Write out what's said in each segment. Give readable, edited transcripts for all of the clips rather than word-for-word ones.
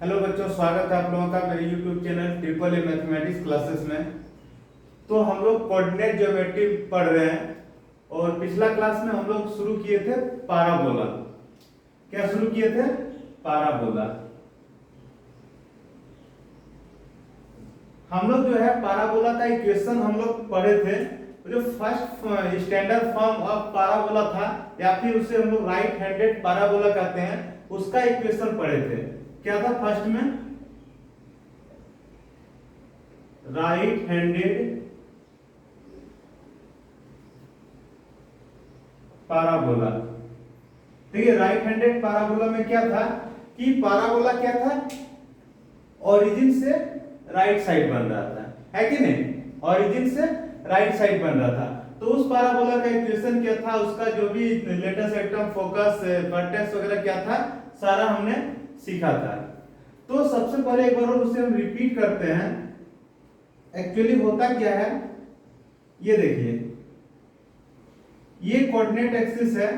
Hello बच्चों, स्वागत है आप लोगों का मेरे YouTube channel triple A mathematics classes में। तो हम लोग कोऑर्डिनेट ज्योमेट्री पढ़ रहे हैं और पिछला क्लास में हम लोग शुरू किए थे पाराबोला। क्या शुरू किए थे? पाराबोला। हम लोग जो है पाराबोला का इक्वेशन हम लोग पढ़े थे। जो first standard form of parabola था या फिर उसे हम लोग राइट हैंडेड पाराबोला कहते हैं, उसका इक्वेशन पढ़े थे। क्या था फर्स्ट में? Right handed parabola. देखिए राइट हैंडेड पाराबोला में क्या था कि पाराबोला क्या था, ओरिजिन से राइट साइड बन रहा था, है कि नहीं? ओरिजिन से राइट साइड बन रहा था। तो उस पाराबोला का इक्वेशन क्या था, उसका जो भी लेटेस्ट एक्टम फोकस वर्टेक्स वगैरह क्या था, सारा हमने सीखा था। तो सबसे पहले एक बार और उसे हम रिपीट करते हैं। एक्चुअली होता क्या है, ये देखिए, ये कोऑर्डिनेट एक्सिस है,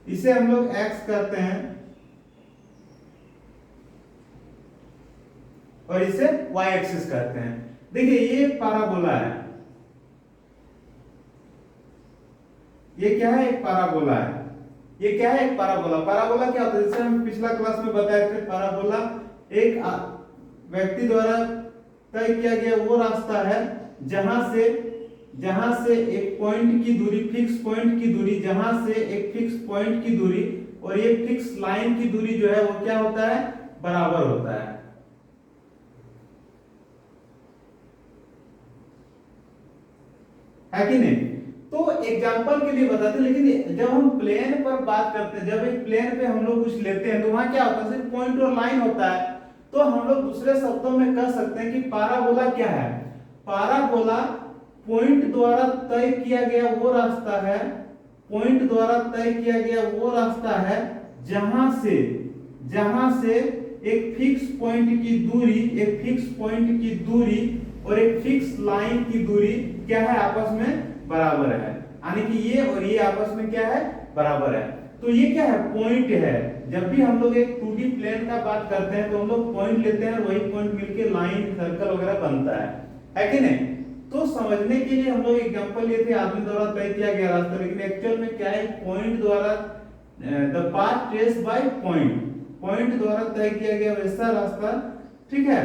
इसे हम लोग एक्स कहते हैं और इसे वाई एक्सिस कहते हैं। देखिए ये पाराबोला है, ये क्या है? एक पाराबोला है। ये क्या है? एक पाराबोला। पाराबोला क्या होता है? जैसे हम पिछला क्लास में बताए थे, पाराबोला एक व्यक्ति द्वारा तय किया गया वो रास्ता है जहां से एक पॉइंट की दूरी, फिक्स पॉइंट की दूरी, जहां से एक फिक्स पॉइंट की दूरी और ये फिक्स लाइन की दूरी जो है वो क्या होता है? बराबर होता है कि नहीं? तो एग्जांपल के लिए बताते हैं, लेकिन जब हम प्लेन पर बात करते हैं, जब एक प्लेन पे हम लोग कुछ लेते हैं तो वहां क्या होता है? सिर्फ पॉइंट और लाइन होता है। तो हम लोग दूसरे शब्दों में कह सकते हैं कि पाराबोला क्या है? पाराबोला पॉइंट द्वारा तय किया गया वो रास्ता है, पॉइंट द्वारा तय किया गया वो रास्ता है जहां से एक फिक्स पॉइंट की दूरी, एक फिक्स पॉइंट की दूरी और एक फिक्स लाइन की दूरी क्या है? आपस में बराबर है। यानी कि ये और ये आपस में क्या है? बराबर है। तो ये क्या है? पॉइंट है। जब भी हम लोग एक 2D प्लेन का बात करते हैं तो हम लोग पॉइंट लेते हैं और वही पॉइंट मिलके लाइन, सर्कल वगैरह बनता है कि नहीं? तो समझने के लिए हम लोग एग्जांपल लिए थे, आदमी द्वारा तय किया गया रास्ता, लेकिन एक्चुअल में क्या है? पॉइंट द्वारा, the path traced by point, point द्वारा तय किया गया वैसा रास्ता, ठीक है,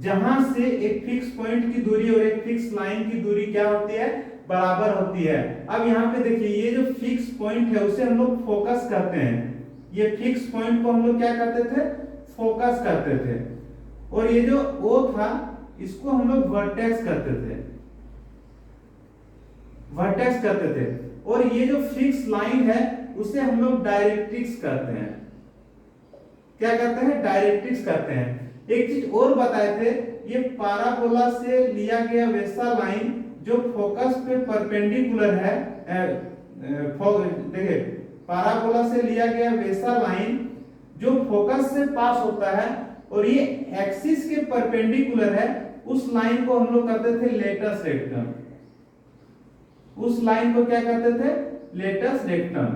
जहां से एक फिक्स पॉइंट की दूरी और एक फिक्स लाइन की दूरी क्या होती है? बराबर होती है। अब यहाँ पे देखिए, ये जो फिक्स पॉइंट है उसे हम लोग फोकस कहते हैं। ये फिक्स पॉइंट को हम लोग क्या करते थे? फोकस करते थे। और ये जो O था इसको हम लोग वर्टेक्स करते थे, वर्टेक्स करते थे। और ये जो फिक्स लाइन है उसे हम लोग डायरेक्ट्रिक्स करते हैं। क्या करते हैं? डायरेक्ट्रिक्स करते हैं। एक चीज और बताए थे, ये पाराबोला से लिया गया वैसा लाइन जो फोकस पे परपेंडिकुलर है। देखिए, पाराबोला से लिया गया वैसा लाइन जो फोकस से पास होता है और ये एक्सिस के परपेंडिकुलर है, उस लाइन को हम लोग करते थे लेटस रेक्टम। उस लाइन को क्या करते थे? Latus rectum.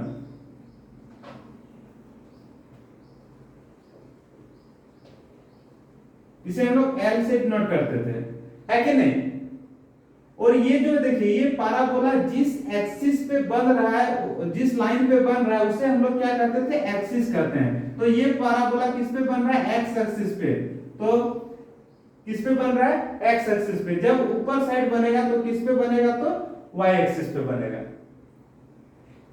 इसे हम लोग L से डिनोट करते थे, है कि नहीं? और ये जो देखिए, ये पाराबोला जिस एक्सिस पे बन रहा है, जिस लाइन पे बन रहा है उसे हम लोग क्या करते थे? एक्सिस कहते हैं। तो ये पाराबोला किस पे बन रहा है? एक्स एक्सिस पे। तो किस पे बन रहा है? एक्स एक्सिस पे। जब ऊपर साइड बनेगा तो किस पे बनेगा? तो वाई एक्सिस पे बनेगा।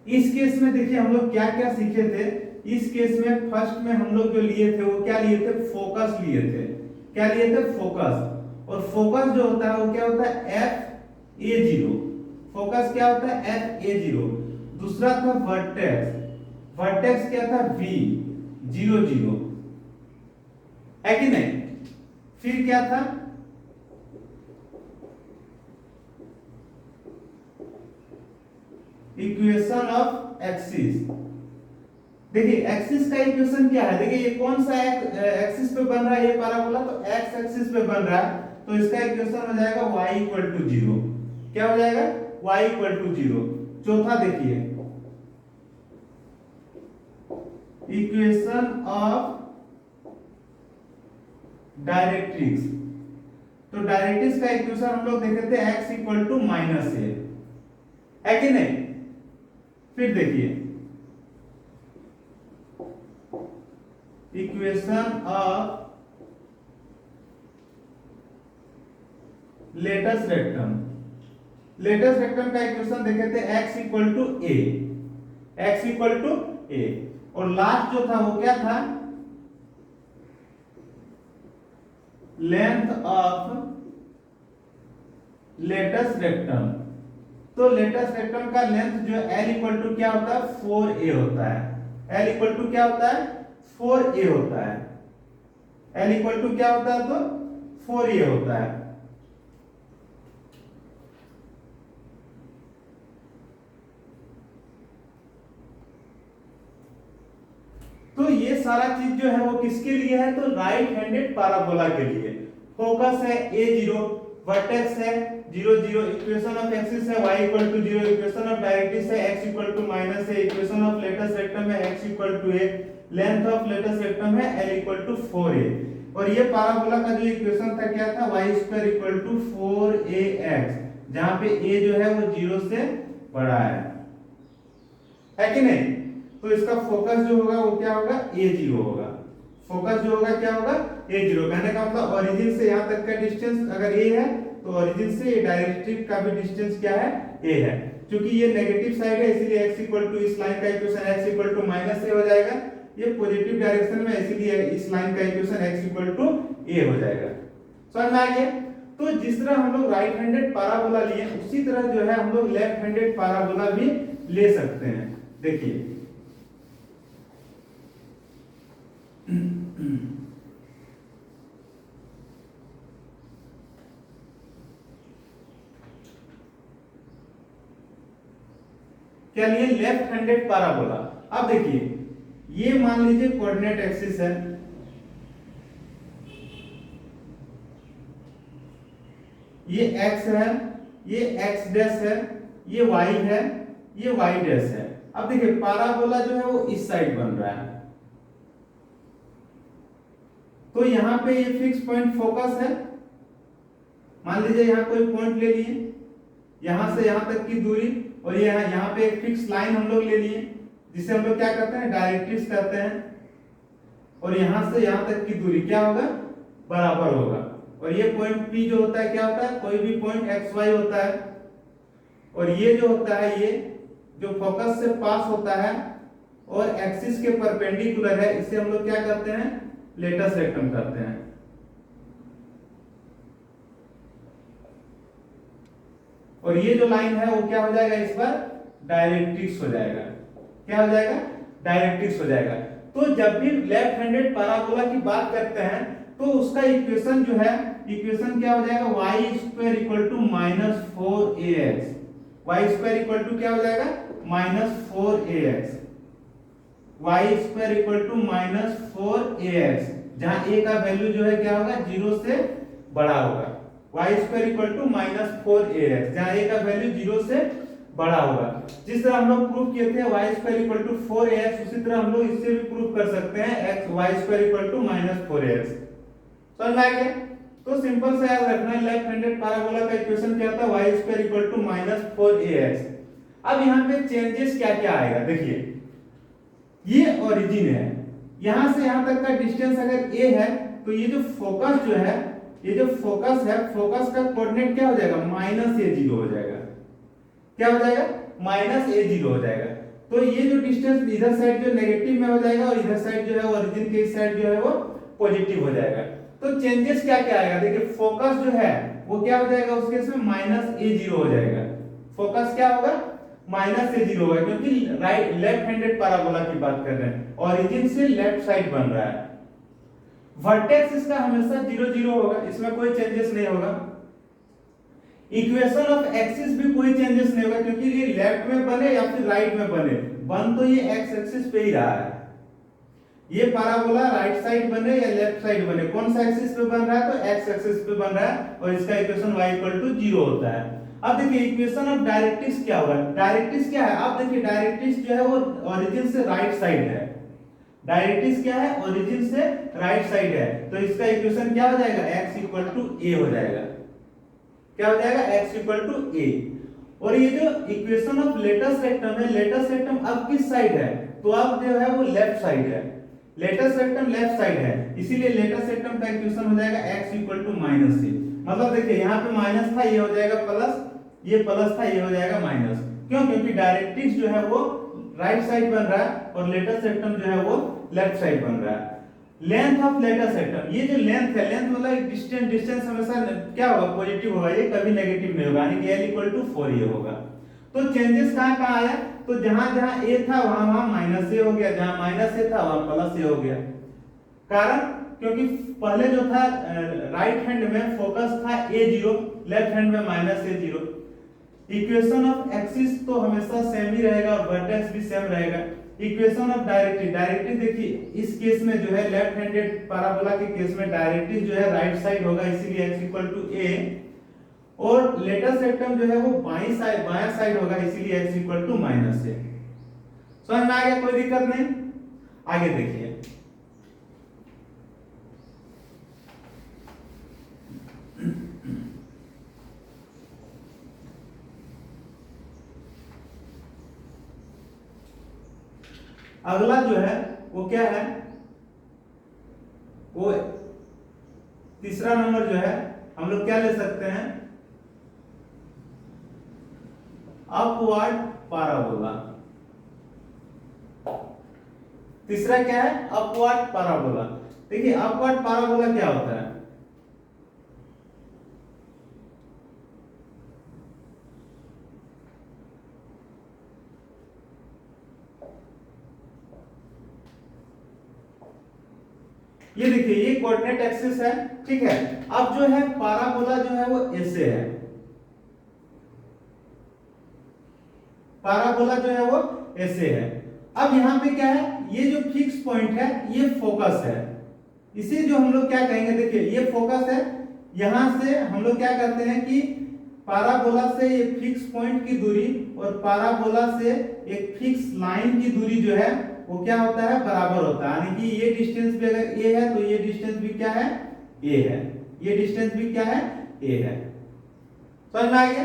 इस केस में देखिए हम लोग क्या क्या सीखे थे। इस केस में फर्स्ट में हम लोग जो लिए थे वो क्या लिए थे? फोकस लिए थे। क्या लिए थे? फोकस। और फोकस जो होता है वो क्या होता है? FA0। फोकस क्या होता है? FA0। दूसरा था वर्टेक्स। वर्टेक्स क्या था? V00, है कि नहीं? फिर क्या था? Equation of axis. देखिए एक्सिस का इक्वेशन क्या है? देखिए ये कौन सा एक्सिस पे बन रहा है? ये पाराबोला तो एक्स एक्सिस पे बन रहा है, तो इसका इक्वेशन हो जाएगा y = 0। क्या हो जाएगा? y = 0। चौथा देखिए, इक्वेशन ऑफ डायरेक्ट्रिक्स। तो डायरेक्ट्रिक्स का इक्वेशन हम लोग देखे थे x equal to minus A, है कि नहीं? फिर देखिए equation of latus rectum. Latus rectum का इक्वेशन देखे थे x equal to A, x equal to A, और लास्ट जो था वो क्या था? Length of latus rectum. तो लेटस रेक्टम का लेंथ जो L इक्वल टू क्या होता है? 4a होता है। L इक्वल टू क्या होता है? 4a होता है। L इक्वल टू क्या होता है? तो 4a होता है। तो ये सारा चीज जो है वो किसके लिए है? तो राइट हैंडेड पैराबोला के लिए। फोकस है a0, वर्टेक्स है 0 0, इक्वेशन ऑफ एक्सिस है y equal to 0, equation of directrix है x equal to minus a, equation of latus rectum है x equal to a, length of latus rectum है l equal to 4a, और ये parabola का जो equation था क्या था? y square equal to 4ax, जहां पे a जो है वो 0 से बड़ा है कि नहीं? तो इसका फोकस जो होगा वो क्या होगा? a0 होगा। फोकस जो होगा क्या होगा? a0। कहने का मतलब ओरिजिन से यहाँ तक का डिस्टेंस अगर a है तो ओरिजिन से डायरेक्ट्रिक्स का भी डिस्टेंस क्या है? a है। क्योंकि ये नेगेटिव साइड है इसलिए x इक्वल टू इस लाइन का equation x equal to minus a हो जाएगा। ये पॉजिटिव डायरेक्शन में इसीलिए इस लाइन का equation x equal to a हो जाएगा। समझ में आ गया? तो जिस तरह हम लोग राइट हैंडेड पैराबोला लिए उसी तरह जो है हम लोग लेफ्ट हैंडेड पैराबोला भी ले सकते हैं। देखिए क्या लिए? Left handed parabola. अब देखिए ये मान लीजिए कोऑर्डिनेट एक्सिस है, ये x है, ये x डैश है, ये y है, ये y डैश है। अब देखिए पैराबोला जो है वो इस साइड बन रहा है, तो यहां पे ये फिक्स पॉइंट फोकस है। मान लीजिए यहां कोई पॉइंट ले लिए, यहां से यहां तक की दूरी, और ये यहां पे एक फिक्स लाइन हम लोग ले लिए जिसे हम लोग क्या करते हैं? डायरेक्ट्रिक्स कहते हैं। और यहां से यहां तक की दूरी क्या होगा? बराबर होगा। और ये पॉइंट P जो होता है क्या होता है? कोई भी पॉइंट XY होता है। और ये जो होता है ये जो फोकस से पास होता है और एक्सिस के परपेंडिकुलर है, इसे हम लोग क्या करते हैं? लेटस रेक्टम करते हैं। और ये जो लाइन है वो क्या हो जाएगा? इस बार डायरेक्ट्रिक्स हो जाएगा। क्या हो जाएगा? डायरेक्ट्रिक्स हो जाएगा। तो जब भी लेफ्ट हैंडेड पैराबोला की बात करते हैं तो उसका इक्वेशन जो है, इक्वेशन क्या हो जाएगा? y square equal to minus 4ax। y square equal to क्या हो जाएगा? Minus 4ax। y square equal to minus 4ax, जहां a का वैल्यू जो है क्या होगा? 0 से बड़ा होगा। y square equal to minus 4ax, जहां a का वैल्यू 0 से बड़ा होगा। जिस तरह हम लोग प्रूफ किए थे y square equal to 4ax, उसी तरह हम लोग इससे भी प्रूफ कर सकते हैं x y square equal to minus 4ax। समझ में आ गया? तो सिंपल से याद रखना, लेफ्ट हैंडेड पैराबोला का इक्वेशन क्या था? y square equal to minus 4ax। अब यहाँ पे चेंजेस क्या क्या आएगा? देखिए ये ओरिजिन है, यहां से यहां तक का डिस्टेंस अगर a है तो ये जो फोकस जो है, ये जो फोकस है, फोकस का कोऑर्डिनेट क्या हो जाएगा? माइनस a0 हो जाएगा। क्या हो जाएगा? माइनस a0 हो जाएगा। तो ये जो डिस्टेंस इधर साइड जो नेगेटिव में हो जाएगा और इधर साइड जो है ओरिजिन के इस साइड जो है वो पॉजिटिव हो जाएगा। तो चेंजेस क्या क्या आएगा? देखिए फोकस जो है वो क्या हो जाएगा? उस केस में माइनस a0 हो जाएगा। फोकस क्या होगा? माइनस a0 होगा, क्योंकि राइट लेफ्ट हैंडेड पैराबोला की बात कर रहे हैं, ओरिजिन से लेफ्ट साइड बन रहा है। वर्टेक्स इसका हमेशा 0 0 होगा, इसमें कोई चेंजेस नहीं होगा। इक्वेशन ऑफ एक्सिस भी कोई चेंजेस नहीं होगा, क्योंकि ये लेफ्ट में बने या फिर राइट में बने, बन तो ये एक्स एक्सिस पे ही रहा है। ये पैराबोला राइट साइड बने या लेफ्ट साइड बने, कौन सा एक्सिस पे बन रहा है? तो एक्स एक्सिस पे बन रहा है, और इसका इक्वेशन y इक्वल टू 0 होता है। अब देखिए इक्वेशन ऑफ डायरेक्ट्रिक्स क्या होगा? डायरेक्ट्रिक्स क्या है? आप देखिए डायरेक्ट्रिक्स जो है वो ओरिजिन से राइट साइड है, डायरेक्ट्रिक्स क्या है, ओरिजिन से राइट साइड है, तो इसका इक्वेशन क्या हो जाएगा, x इक्वल टू ए हो जाएगा। क्या हो जाएगा, x इक्वल टू ए। और ये जो इक्वेशन ऑफ लेटेस्ट रेक्टम है, लेटेस्ट रेक्टम अब किस साइड है, तो अब जो है वो लेफ्ट साइड है, लेटेस्ट रेक्टम लेफ्ट साइड है, इसीलिए लेटेस्ट रेक्टम का इक्वेशन हो जाएगा x इक्वल टू माइनस से। मतलब देखिए यहाँ पे माइनस था, ये हो जाएगा प्लस, ये प्लस था, ये हो जाएगा माइनस। क्यों, क्योंकि डायरेक्ट्रिक्स जो है वो राइट साइड बन रहा है और लेटेस्ट रेक्टम जो है वो लेफ्ट साइड बन रहा है। लेंथ ऑफ लेटेस्ट रेक्टम, ये जो लेंथ है, लेंथ मतलब एक डिस्टेंस, डिस्टेंस हमेशा क्या होगा, पॉजिटिव होगा, ये कभी नेगेटिव नहीं होगा, यानी कि l इक्वल टू 4 ये होगा। तो चेंजेस कहाँ कहाँ आया, तो जहां जहां a था वहां वहां माइनस a हो गया, जहां माइनस a था वहां प्लस a हो गया। कारण, क्योंकि पहले जो था राइट हैंड में फोकस था a0, लेफ्ट हैंड में minus a0। Equation of axis तो हमेशा सेम ही रहेगा और वर्टेक्स भी सेम रहेगा। इक्वेशन ऑफ डायरेक्ट्रिक्स, डायरेक्ट्रिक्स देखिए इस केस में जो है लेफ्ट हैंडेड पैराबोला के केस में डायरेक्ट्रिक्स जो है राइट साइड होगा, इसीलिए x इक्वल टू a। और लेटेस्ट रेक्टम जो है वो बाईं साइड, बायां साइड होगा, इसीलिए x equal to minus a। समझ में आ गया, कोई दिक्कत नहीं। आगे देखिए, अगला जो है वो क्या है, वो तीसरा नंबर जो है हम लोग क्या ले सकते हैं, अपवर्ड पैराबोला। तीसरा क्या है, अपवर्ड पैराबोला। देखिए अपवर्ड पैराबोला क्या होता है, ये देखिए ये कोऑर्डिनेट एक्सिस है, ठीक है। अब जो है पैराबोला जो है वो ऐसे है, पैराबोला जो है वो ऐसे है। अब यहाँ पे क्या है, ये जो फिक्स पॉइंट है ये फोकस है, इसे जो हम लोग क्या कहेंगे, देखिए ये फोकस है, यहां से हम लोग क्या करते हैं कि पैराबोला से ये फिक्स पॉइंट की दूरी और पैराबोला से एक फिक्स लाइन की दूरी जो है वो क्या होता है, बराबर होता है। यानी कि ये डिस्टेंस भी अगर a है तो ये डिस्टेंस भी क्या है, a है, ये डिस्टेंस भी क्या है, a है। समझ में आ गया।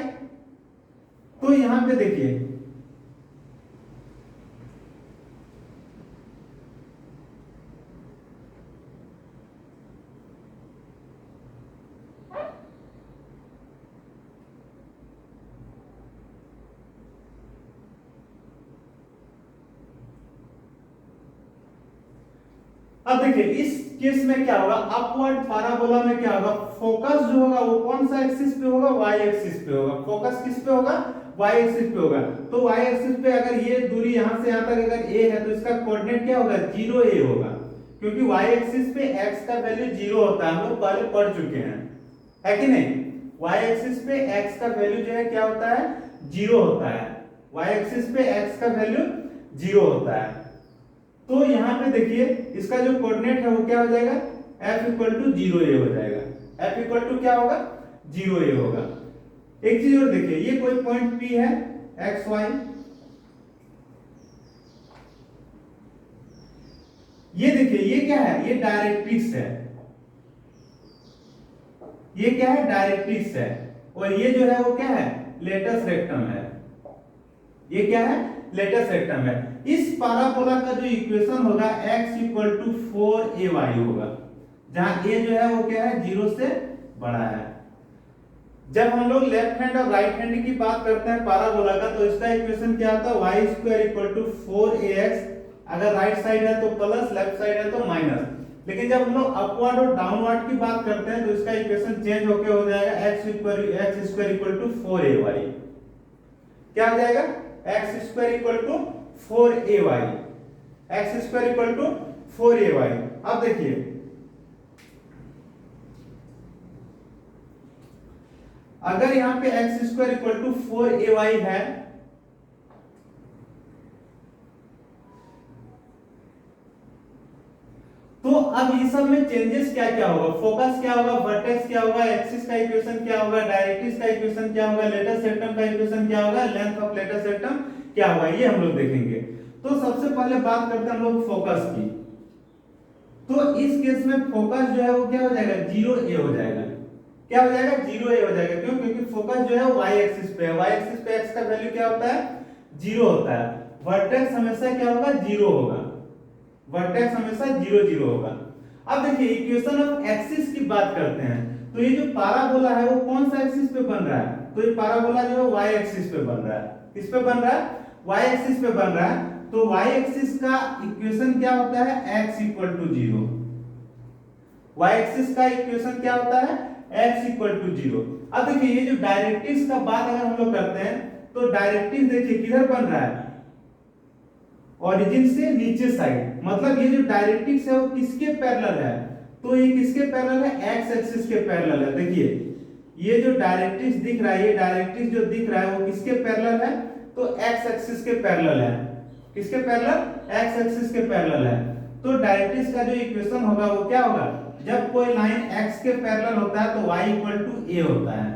तो यहां पे देखिए अब देखिए इस केस में क्या होगा, अपवर्ड पैराबोला में क्या होगा, फोकस जो होगा वो कौन सा एक्सिस पे होगा, y एक्सिस पे होगा। फोकस किस पे होगा, y एक्सिस पे होगा। तो y एक्सिस पे अगर ये दूरी यहां से यहां तक अगर a है तो इसका कोऑर्डिनेट क्या होगा, 0 a होगा, क्योंकि y एक्सिस पे x का वैल्यू 0 होता है, हम लोग पहले पढ़ चुके हैं, है कि नहीं। y एक्सिस पे x का वैल्यू जो है क्या होता है, 0 होता है, y एक्सिस पे x का वैल्यू 0 होता है। तो यहाँ पे देखिए इसका जो कोऑर्डिनेट है वो क्या हो जाएगा, f इक्वल टू 0a हो जाएगा, f इक्वल टू क्या होगा, 0a होगा। एक चीज और देखिए, ये कोई पॉइंट P है x y, ये देखिए ये क्या है, ये डायरेक्ट्रिक्स है, ये क्या है, डायरेक्ट्रिक्स है। और ये जो है वो क्या है, लेटेस्ट रेक्टम है, ये क्या है, लेटेस्ट रेक्टम है। इस पैराबोला का जो इक्वेशन होगा x इक्वल टू 4ay होगा, जहां a जो है वो क्या है, 0 से बड़ा है। जब हम लोग लेफ्ट हैंड और राइट हैंड की बात करते हैं पैराबोला का, तो इसका इक्वेशन क्या होता है, y square equal to 4ax, अगर राइट साइड है तो प्लस, लेफ्ट साइड है तो माइनस। लेकिन जब हम लोग अपवर्ड और डाउनवर्ड की बात करते हैं तो इसका इक्वेशन चेंज होके हो जाएगा x square equal to 4ay। क्या हो जाएगा, x square equal to 4ay, x square equal to 4ay। अब देखिए अगर यहां पे x square equal to 4ay है, तो अब इस सब में चेंजेस क्या क्या होगा, फोकस क्या होगा, वर्टेक्स क्या होगा, एक्सिस का इक्वेशन क्या होगा, डायरेक्ट्रिक्स का इक्वेशन क्या होगा, लेटेस्ट रेक्टम का इक्वेशन क्या होगा, लेंथ ऑफ लेटेस्ट रेक्टम क्या होगा, ये हम लोग देखेंगे। तो सबसे पहले बात करते हैं हम लोग फोकस की। तो इस केस में फोकस जो है वो क्या हो जाएगा, 0 ए हो जाएगा। क्या हो जाएगा, 0 ए हो जाएगा। क्यों? क्योंकि फोकस जो है y एक्सिस पे है, y एक्सिस पे x का वैल्यू क्या होता है, 0 होता है। वर्टेक्स हमेशा क्या होगा, 0 होगा, वर्टेक्स हमेशा 0 0 होगा। अब देखिए इक्वेशन ऑफ एक्सिस की बात करते हैं, तो ये जो पाराबोला है वो कौन सा एक्सिस पे बन रहा है, तो ये पाराबोला जो है y एक्सिस पे बन रहा है। किस पे बन रहा है, y एक्सिस पे बन रहा है। तो y एक्सिस का इक्वेशन क्या होता है, x equal to 0। y axis का इक्वेशन क्या होता है, x इक्वल टू 0। अब देखिए ये जो डायरेक्ट्रिक्स का बात अगर हम लोग करते हैं, तो डायरेक्ट्रिक्स देखिए किधर बन रहा है, ओरिजिन से नीचे साइड। मतलब ये जो डायरेक्ट्रिक्स है वो किसके पैरेलल है, तो ये किसके पैरेलल है, x एक्सिस के पैरेलल है। देखिए ये जो डायरेक्ट्रिक्स दिख रहा है, ये डायरेक्ट्रिक्स जो दिख रहा है वो किसके पैरेलल है, तो x एक्सिस के पैरेलल है। किसके पैरेलल, x एक्सिस के पैरेलल है। तो डायरेक्ट्रिक्स का जो इक्वेशन होगा वो क्या होगा, जब कोई लाइन x के पैरेलल होता है तो y इक्वल टू a होता है।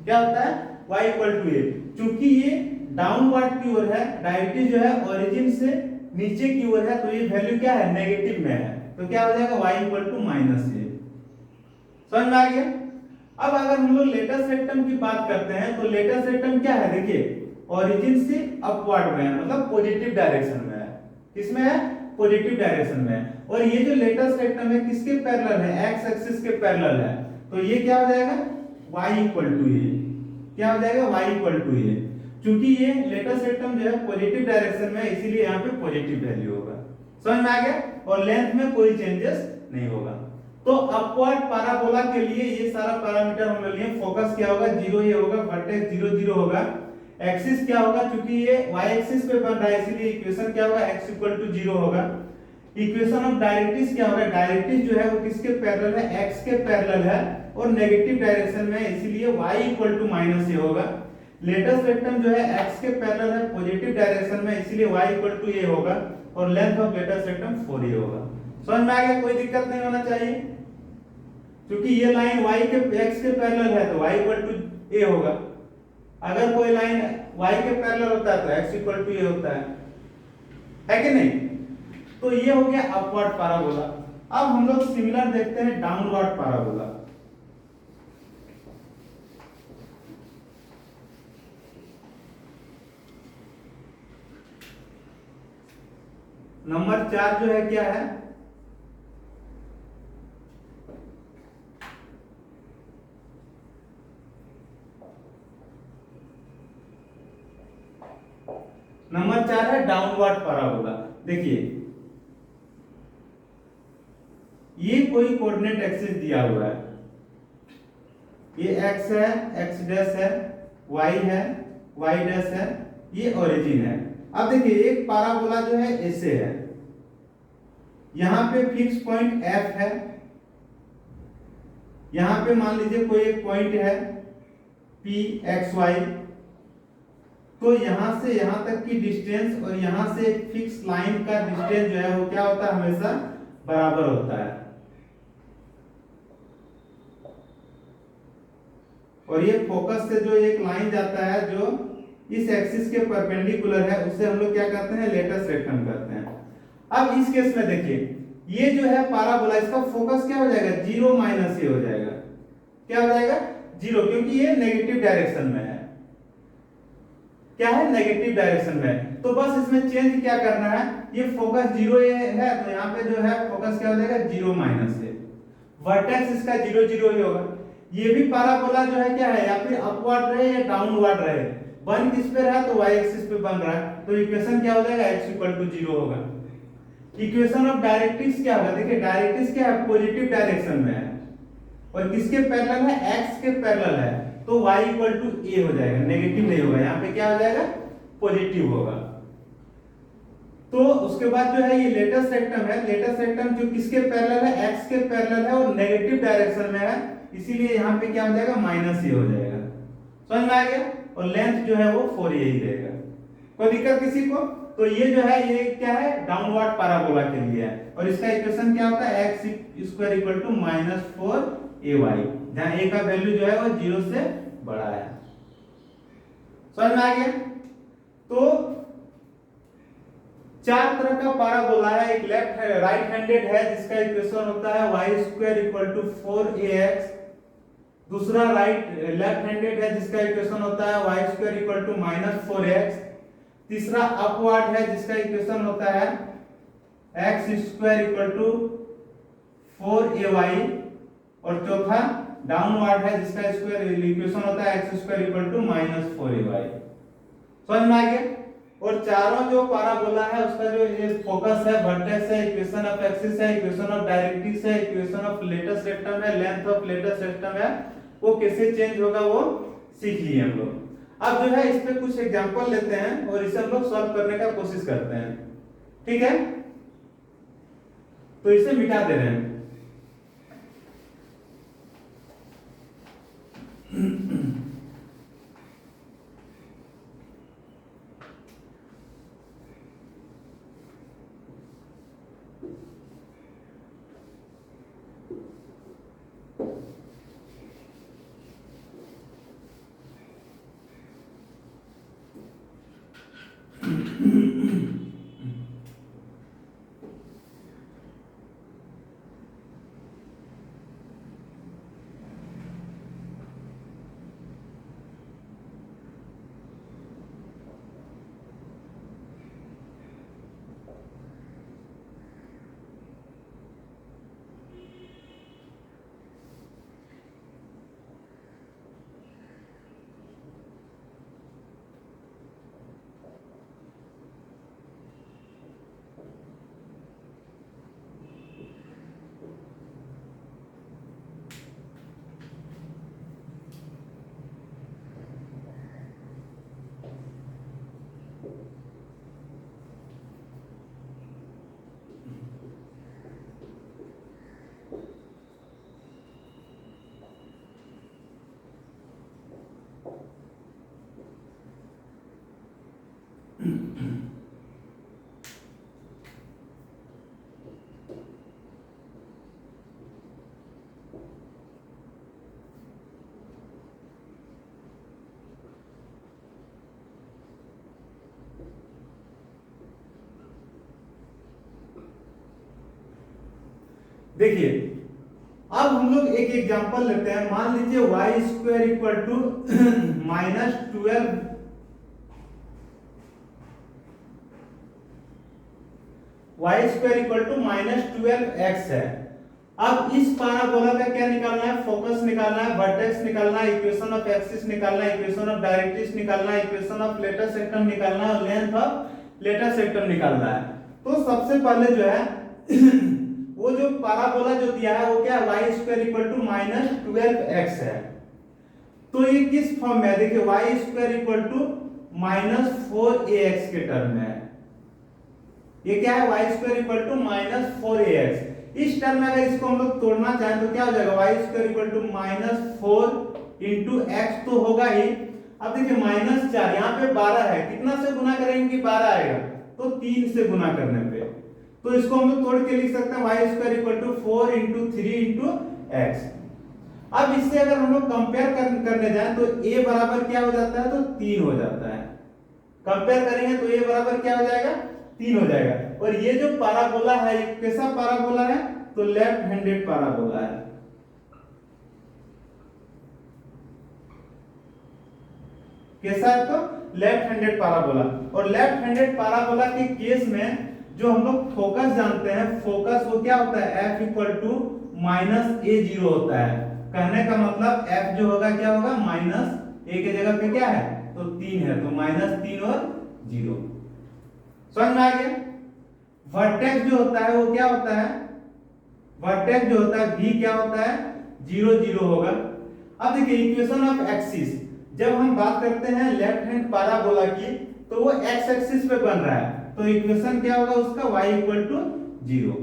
क्या होता है, y इक्वल टू a। चूंकि ये डाउनवर्ड की ओर है, डायरेक्ट्रिक्स जो है ओरिजिन से नीचे की ओर है, तो ये वैल्यू क्या है, नेगेटिव में है। तो क्या हो जाएगा, y equal to minus a। समझ में आ गया। अब अगर हम लोग लेटेस्ट रेक्टम की बात करते हैं, तो लेटेस्ट रेक्टम क्या है, देखिए ओरिजिन से अपवर्ड में है, मतलब पॉजिटिव डायरेक्शन में है। किसमें है, पॉजिटिव डायरेक्शन में है। और ये जो लेटेस्ट रेक्टम है किसके पैरेलल है, x एक्सिस के पैरेलल है। तो ये क्या हो जाएगा, y इक्वल टू a। क्या हो जाएगा, y इक्वल टू a। क्योंकि ये लेटेस्ट रेक्टम जो है पॉजिटिव डायरेक्शन में है, इसीलिए यहाँ पे पॉजिटिव वैल्यू होगा। समझ में आ गया। और लेंथ में कोई चेंजेस नहीं होगा। तो अपवर्ड पाराबोला के लिए ये सारा पैरामीटर हम लोग लिए। फोकस क्या होगा, 0 ये होगा, वर्टेक्स 0 0 होगा। एक्सिस क्या होगा, क्योंकि ये y एक्सिस पे बन रहा है इसीलिए इक्वेशन क्या होगा, x इक्वल टू 0 होगा। इक्वेशन ऑफ डायरेक्ट्रिक्स क्या होगा, डायरेक्ट्रिक्स जो है वो किसके पैरेलल है, x के पैरेलल है और नेगेटिव डायरेक्शन में है, इसीलिए y equal to minus a होगा। लेटेस्ट रेक्टम जो है x के पैरेलल है, पॉजिटिव डायरेक्शन में, इसीलिए y इक्वल टू a होगा। और length of latus rectum 4a होगा। समझ में आ गया, कोई दिक्कत नहीं होना चाहिए। क्योंकि ये लाइन y के x के पैरेलल है तो y इक्वल टू a होगा। अगर कोई लाइन y के पैरेलल होता है तो x इक्वल टू a होता है कि नहीं। तो ये हो गया अपवर्ड पैराबोला। अब हम लोग सिमिलर देखते हैं डाउनवर्ड पैराबोला। नंबर 4 जो है क्या है, नंबर 4 है डाउनवर्ड पैराबोला। देखिए ये कोई कोऑर्डिनेट एक्सिस दिया हुआ है, ये x है, x डैश है, y है, y डैश है, ये ओरिजिन है। अब देखिए एक पैराबोला जो है ऐसे है, यहां पे फिक्स पॉइंट f है, यहां पे मान लीजिए कोई एक पॉइंट है p x y। तो यहां से यहां तक की डिस्टेंस और यहां से फिक्स लाइन का डिस्टेंस जो है वो क्या होता है, हमेशा बराबर होता है। और ये फोकस से जो एक लाइन जाता है जो इस एक्सिस के परपेंडिकुलर है, उसे हम लोग क्या करते हैं, लेटेस्ट रेक्टम करते हैं। अब इस केस में देखिए ये जो है पैराबोला, इसका फोकस क्या हो जाएगा, 0 माइनस a हो जाएगा। क्या हो जाएगा, 0, क्योंकि ये नेगेटिव डायरेक्शन में है। क्या है, नेगेटिव डायरेक्शन में। तो बस इसमें चेंज क्या करना है, ये फोकस 0 है तो यहाँ पे जो है फोकस क्या हो जाएगा, 0 माइनस a। वर्टेक्स इसका 0 0 ही होगा। ये भी पैराबोला जो है क्या है, या फिर अपवर्ड रहे या डाउनवर्ड रहे, बन किस पे रहा, तो y एक्सिस पे बन रहा है। तो इक्वेशन क्या हो जाएगा, x इक्वल टू 0 होगा। इक्वेशन ऑफ डायरेक्ट्रिक्स क्या होगा, देखिए डायरेक्ट्रिक्स क्या है, पॉजिटिव डायरेक्शन में है और किसके पैरेलल है, x के पैरेलल है, तो y इक्वल टू a हो जाएगा, नेगेटिव नहीं होगा, यहाँ पे क्या हो जाएगा, पॉजिटिव होगा। तो उसके बाद जो है ये लेटेस्ट रेक्टम है, लेटेस्ट रेक्टम जो किसके पैरेलल है, x के पैरेलल है और नेगेटिव डायरेक्शन में है, इसीलिए यहाँ पे क्या हो जाएगा, माइनस a हो जाएगा। समझ में आ गया। और लेंथ जो है वो 4a ही रहेगा। कोई दिक्कत किसी को। तो ये जो है ये क्या है, डाउनवर्ड पैराबोला के लिए है। और इसका इक्वेशन क्या होता है, x square equal to -4ay, जहां a का वैल्यू जो है वो 0 से बड़ा है। समझ में आ गया। तो चार तरह का पैराबोला है, एक लेफ्ट है राइट हैंडेड है जिसका इक्वेशन होता है y² = 4ax, दूसरा लेफ्ट हैंडेड है जिसका इक्वेशन होता है y² = -4x, तीसरा अपवर्ड है जिसका इक्वेशन होता है x² = 4ay, और चौथा डाउनवर्ड है जिसका इक्वेशन होता है x² = -4ay। समझ में आ गया? और चारों जो पैराबोला है उसका जो ये फोकस है, वर्टेक्स है, इक्वेशन ऑफ एक्सिस है, इक्वेशन ऑफ डायरेक्ट्रिक्स है, इक्वेशन ऑफ लेटेस्ट रेक्टम है, लेंथ ऑफ लेटेस्ट रेक्टम है, वो कैसे चेंज होगा वो सीख लिए हम लोग। अब जो है इस पे कुछ एग्जांपल लेते हैं और इसे हम लोग सॉल्व करने का कोशिश करते हैं, ठीक है? तो इसे मिटा दे रहे हैं। देखिए अब हम लोग एक एग्जांपल लेते हैं। मान लीजिए y² = -12 y² = -12x है। अब इस पैराबोला का क्या निकालना है? फोकस निकालना है, वर्टेक्स निकालना है, इक्वेशन ऑफ एक्सिस निकालना है, इक्वेशन ऑफ डायरेक्ट्रिक्स निकालना है, इक्वेशन ऑफ लेटेस्ट सेक्टम निकालना है और लेंथ ऑफ लेटेस्ट सेक्टम निकालना है। तो सबसे पहले जो है वो जो पैराबोला जो दिया है वो क्या है? y² = -12x है। तो ये किस फॉर्म में है? देखिए y² = -4ax के टर्म में है। ये क्या है? y² = -4ax। इस टर्म में अगर इसको हम लोग तोड़ना चाहें तो क्या हो जाएगा? y² = -4 * x तो होगा ही। अब देखिए -4 यहाँ पे 12 है, कितना से गुना करेंगे कि 12 आएगा? तो 3 से गुना करने पे, तो इसको हम लोग तोड़ के लिख सकते हैं y² = 4 * 3 * x। अब इससे अगर हम लोग कंपेयर करने जाएं तो a बराबर क्या हो जाता है? तो 3 हो जाता है। कंपेयर करेंगे तो a बराबर क्या हो जाएगा? 3 हो जाएगा। और ये जो पैराबोला है ये कैसा पैराबोला है? तो लेफ्ट हैंडेड पैराबोला है। कैसा है? तो लेफ्ट हैंडेड पैराबोला। और लेफ्ट हैंडेड पैराबोला के केस में जो हम लोग फोकस जानते हैं, फोकस वो क्या होता है? f = -a0 होता है। कहने का मतलब f जो होगा क्या होगा? -a के जगह पे क्या है? तो 3 है, तो -3 और 0। समझ में आ गया? वर्टेक्स जो होता है वो क्या होता है? वर्टेक्स जो होता है v क्या होता है? 0 0 होगा। अब देखिए इक्वेशन ऑफ एक्सिस, जब हम बात करते हैं लेफ्ट हैंड पैराबोला की तो वो x एक्सिस पे बन रहा है, तो इक्वेशन क्या होगा उसका? y = 0।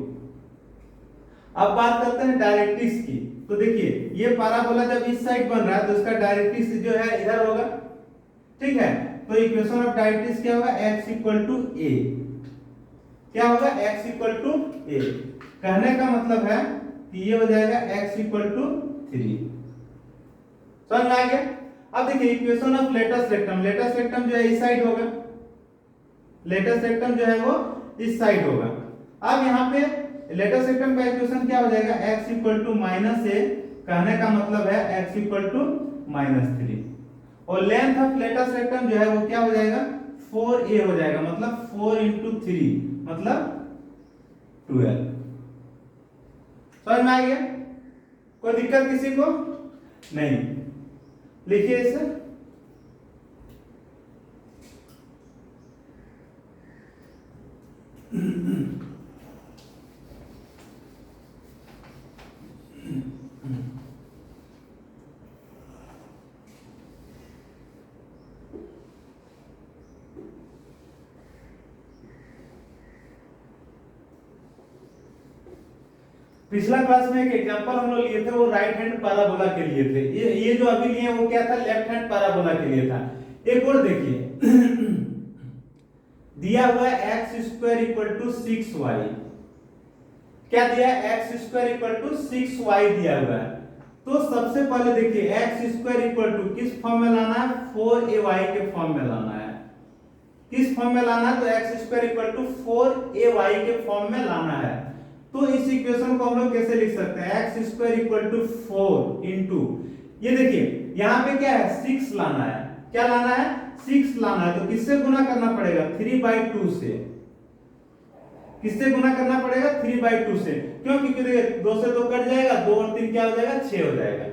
अब बात करते हैं डायरेक्ट्रिक्स की, तो देखिए ये पैराबोला जब इस साइड बन रहा है तो इसका डायरेक्ट्रिक्स जो है इधर होगा, ठीक है? तो इक्वेशन ऑफ डायरेक्ट्रिक्स क्या होगा? x = a। क्या होगा? x = a। कहने का मतलब है कि ये हो जाएगा x = 3। समझ में आ गया? अब देखिए equation of latus rectum, latest rectum जो है इस साइड होगा, लेटेस्ट रेक्टम जो है वो इस साइड होगा। अब यहाँ पे लेटेस्ट सेक्टम का इक्वेशन क्या हो जाएगा, x इक्वल टू माइनस ए, कहने का मतलब है x इक्वल टू -3, और लेंथ ऑफ लेटेस्ट सेक्टम जो है वो क्या हो जाएगा 4a हो जाएगा, मतलब 4 इंटू 3 मतलब 12। समझ में आ गया? कोई दिक्कत किसी को नहीं? लिखिए इसे। पिछला क्लास में एक एग्जांपल हम लोग लिए थे, वो राइट हैंड पैराबोला के लिए थे। ये जो अभी लिए वो क्या था, लेफ्ट हैंड पैराबोला के लिए था। एक और देखिए दिया हुआ है x square equal to 6y। क्या दिया है, x square equal to 6y दिया हुआ है। तो सबसे पहले देखिए x स्क्वायर इक्वल टू किस फॉर्म में लाना है, 4ay के फॉर्म में लाना है। किस फॉर्म में लाना है, तो x square equal to 4ay के फॉर्म में लाना है। तो इस इक्वेशन को हम लोग कैसे लिख सकते हैं, x square equal to 4 into, ये देखिए यहाँ पे क्या है 6 लाना है। क्या लाना है, 6 लाना है। तो किससे गुना करना पड़ेगा, 3/2 से। किससे गुना करना पड़ेगा, 3/2 से। क्यों, क्योंकि देखिए 2 से 2 कट जाएगा, 2 और 3 क्या हो जाएगा, 6 हो जाएगा।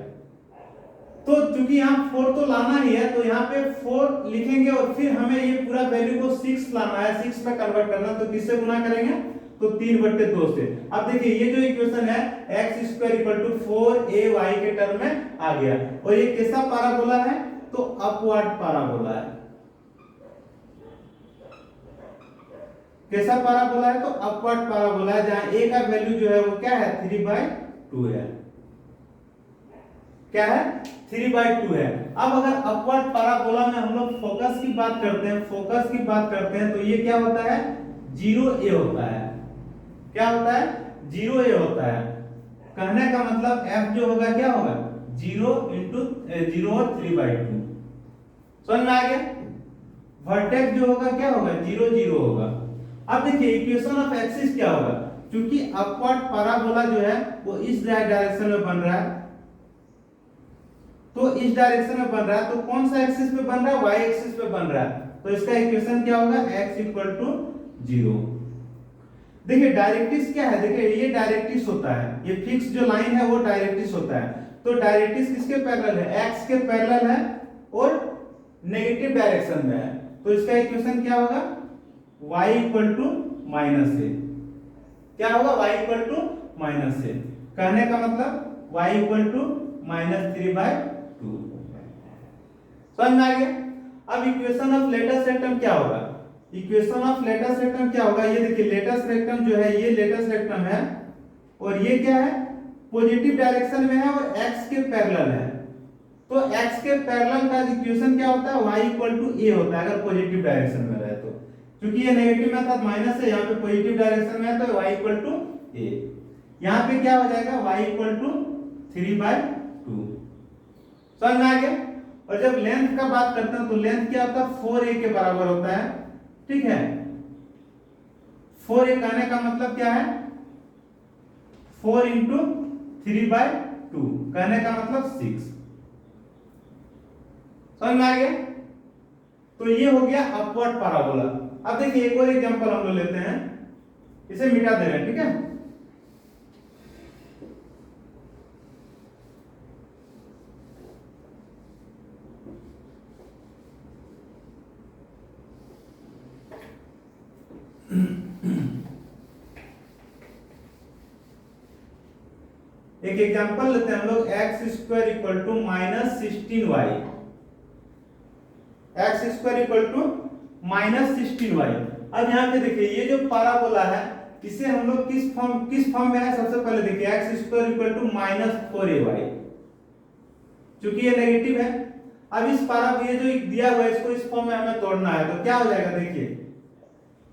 तो चूंकि यहाँ 4 तो लाना ही है, तो यहाँ पे 4 लिखेंगे और फिर हमें ये पूरा वैल्यू को 6 लाना है, 6 पे कन्वर्ट करना। तो किससे गुना करेंगे, तो 3/2 से। अब देखिए ये जो इक्वेशन है x square equal to 4ay के टर्म में आ गया। और ये कैसा पैराबोला है, तो अपवर्ड पैराबोला है। कैसा पैराबोला है, तो अपवर्ड पैराबोला है, जहां a का वैल्यू जो है वो क्या है 3/2 है। क्या है, 3/2 है। अब अगर अपवर्ड पैराबोला में हम लोग फोकस की बात करते हैं, फोकस की बात करते हैं, तो ये क्या होता है 0a होता है। क्या होता है, 0a होता है। कहने का मतलब f जो होगा क्या होगा 0 इंटू 0 और 3/2। समझ में आ गया? वर्टेक्स जो होगा क्या होगा 0 0 होगा। अब देखिए इक्वेशन ऑफ एक्सिस क्या होगा, क्योंकि अपवर्ड पैराबोला जो है वो इस डायरेक्शन में बन रहा है, तो इस डायरेक्शन में बन रहा है, तो कौन सा एक्सिस पे बन रहा है, y एक्सिस पे बन रहा है। तो इसका इक्वेशन क्या होगा, x इक्वल टू 0। देखिए डायरेक्ट्रिक्स क्या है, देखिए ये डायरेक्ट्रिक्स होता है, ये फिक्स जो लाइन है वो डायरेक्ट्रिक्स होता है। तो डायरेक्ट्रिक्स किसके पैरेलल है, x के पैरेलल है और नेगेटिव डायरेक्शन में है। तो इसका इक्वेशन क्या होगा, y इक्वल टू -a। क्या होगा, y इक्वल टू -a। कहने का मतलब y इक्वल टू -3/2। समझ में आ गया? अब इक्वेशन ऑफ लेटेस्ट रेक्टम क्या होगा, इक्वेशन ऑफ लेटेस्ट रेक्टम क्या होगा, ये देखिए लेटेस्ट रेक्टम जो है ये लेटेस्ट रेक्टम है और ये क्या है पॉजिटिव डायरेक्शन में है और x के पैरेलल है। तो x के पैरेलल का इक्वेशन क्या होता है, y इक्वल टू a होता है अगर पॉजिटिव डायरेक्शन में रहे तो। क्योंकि ये नेगेटिव में था माइनस है, यहाँ पे पॉजिटिव डायरेक्शन में है तो y इक्वल टू a। यहाँ पे क्या हो जाएगा y इक्वल टू 3/2। समझ में आ गया? और जब लेंथ का बात करते हैं तो लेंथ क्या होता है 4a के बराबर होता है। ठीक है, 4a कहने का मतलब क्या है 4 इंटू 3/2 कहने का मतलब 6। समझ में आ गया? तो ये हो गया अपवर्ड पैराबोला। अब देखिए एक और एग्जांपल हम लोग लेते हैं, इसे मिटा दे रहे हैं। ठीक है, एक एग्जांपल लेते हैं हम लोग x square equal to -16y। x square equal to -16y। अब यहाँ पे देखिए ये जो पैराबोला है इसे हम लोग किस फॉर्म में है, सबसे पहले देखिए x square equal to -4ay, क्योंकि ये नेगेटिव है। अब इस ये जो दिया हुआ है इसको इस फॉर्म में हमें तोड़ना है, तो क्या हो जाएगा देखिए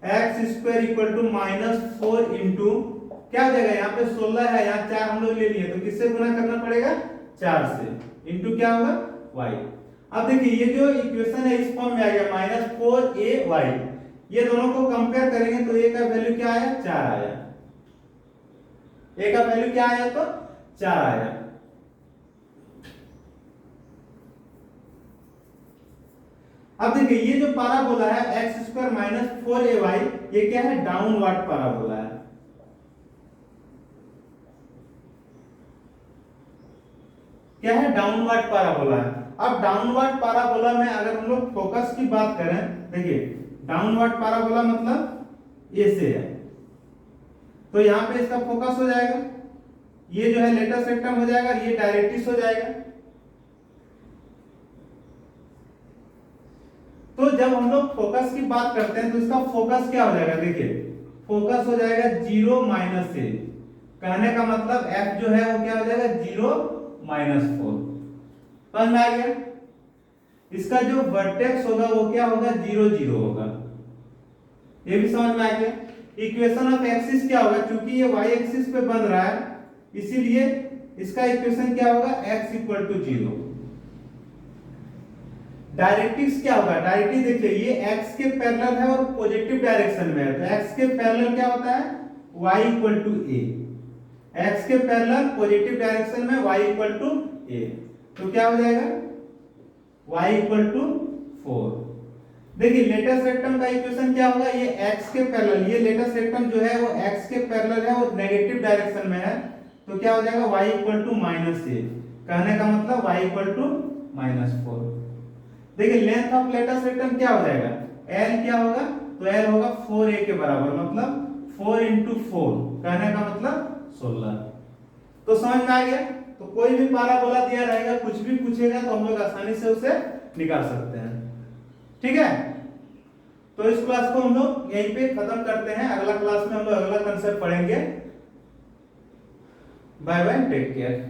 x square equal to -4 into क्या हो जाएगा, यहाँ पे 16 है, यहाँ 4 हम लोग ले लिए तो किससे गुना करना पड़ेगा 4 से, इंटू क्या होगा y। अब देखिए ये जो इक्वेशन है इस फॉर्म में आ गया -4ay। ये दोनों को कंपेयर करेंगे तो ए का वैल्यू क्या आया, 4 आया। ए का वैल्यू क्या आया, तो 4 आया। अब देखिए ये जो पाराबोला है एक्स स्क्वायर माइनस 4ay, ये क्या है, डाउनवर्ड पाराबोला है। क्या है, डाउनवर्ड पाराबोला है। अब डाउनवर्ड पाराबोला में अगर हम लोग फोकस की बात करें, देखिए डाउनवर्ड पाराबोला मतलब ए से है, तो यहां पे इसका फोकस हो जाएगा, ये जो है लेटेस्ट रेक्टम हो जाएगा, ये डायरेक्ट्रिक्स हो जाएगा। तो जब हम लोग फोकस की बात करते हैं तो इसका फोकस क्या हो जाएगा, देखिए फोकस हो जाएगा 0 माइनस ए, कहने का मतलब f जो है वो क्या हो जाएगा 0 माइनस 4। समझ में आ गया। इसका जो वर्टेक्स होगा वो क्या होगा 0 0 होगा, ये भी समझ में आ गया। इक्वेशन ऑफ एक्सिस क्या होगा, क्योंकि ये y एक्सिस पे बन रहा है इसीलिए इसका इक्वेशन क्या होगा x इक्वल टू 0। डायरेक्ट्रिक्स क्या होगा, डायरेक्टली देखिए ये x के पैरेलल है और पॉजिटिव डायरेक्शन में है, तो x के पैरेलल क्या होता है y equal to a, x के पैरेलल पॉजिटिव डायरेक्शन में y इक्वल टू a, तो क्या हो जाएगा y इक्वल टू 4। देखिए लेटेस्ट रेक्टम का इक्वेशन क्या होगा, ये x के पैरेलल, ये लेटेस्ट रेक्टम जो है वो x के पैरेलल है और नेगेटिव डायरेक्शन में है, तो क्या हो जाएगा y equal to minus a, कहने का मतलब y इक्वल टू माइनस 4। देखिए लेंथ ऑफ लेटेस्ट रेक्टम क्या हो जाएगा, l क्या होगा, तो l होगा 4a के बराबर, मतलब 4 इंटू 4, कहने का मतलब 16। तो समझ में आ गया। तो कोई भी पाराबोला दिया रहेगा, कुछ भी पूछेगा तो हम लोग आसानी से उसे निकाल सकते हैं। ठीक है, तो इस क्लास को हम लोग यहीं पे खत्म करते हैं, अगला क्लास में हम लोग अगला कंसेप्ट पढ़ेंगे। Bye bye, take care.